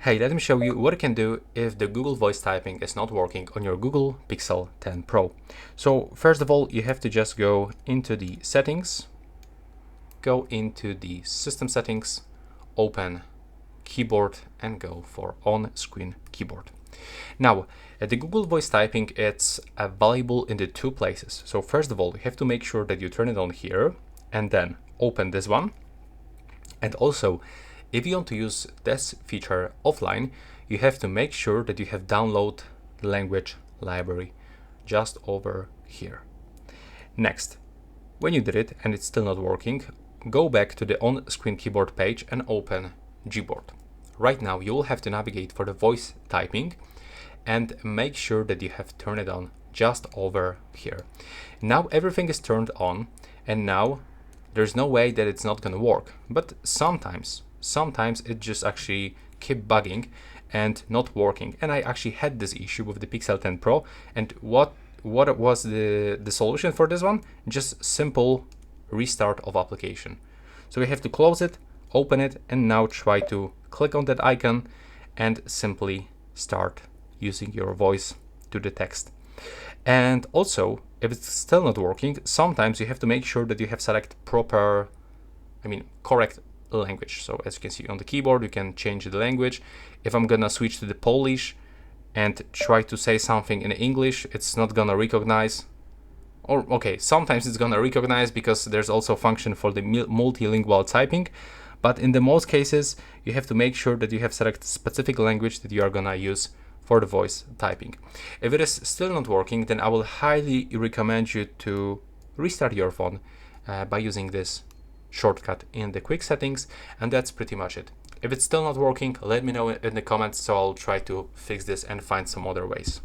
Hey, let me show you what you can do if the Google voice typing is not working on your Google Pixel 10 Pro. So first of all, you have to just go into the settings, go into the system settings, open keyboard and go for on-screen keyboard. Now, the Google voice typing, it's available in the two places. So first of all, you have to make sure that you turn it on here and then open this one. And also, if you want to use this feature offline, you have to make sure that you have download the language library just over here. Next, when you did it and it's still not working, go back to the on-screen keyboard page and open Gboard. Right now, you will have to navigate for the voice typing and make sure that you have turned it on just over here. Now everything is turned on, and now there's no way that it's not going to work. But sometimes it just actually keep bugging and not working. And I actually had this issue with the Pixel 10 Pro. And what was the solution for this one? Just simple restart of application. So we have to close it, open it, and now try to click on that icon and simply start using your voice to the text. And also, if it's still not working, sometimes you have to make sure that you have select correct language. So as you can see on the keyboard, you can change the language. If I'm gonna switch to the Polish and try to say something in English, it's not gonna recognize. Or okay, sometimes it's gonna recognize because there's also a function for the multilingual typing. But in the most cases, you have to make sure that you have selected specific language that you are gonna use for the voice typing. If it is still not working, then I will highly recommend you to restart your phone by using this shortcut in the quick settings, and that's pretty much it. If it's still not working, let me know in the comments, so I'll try to fix this and find some other ways.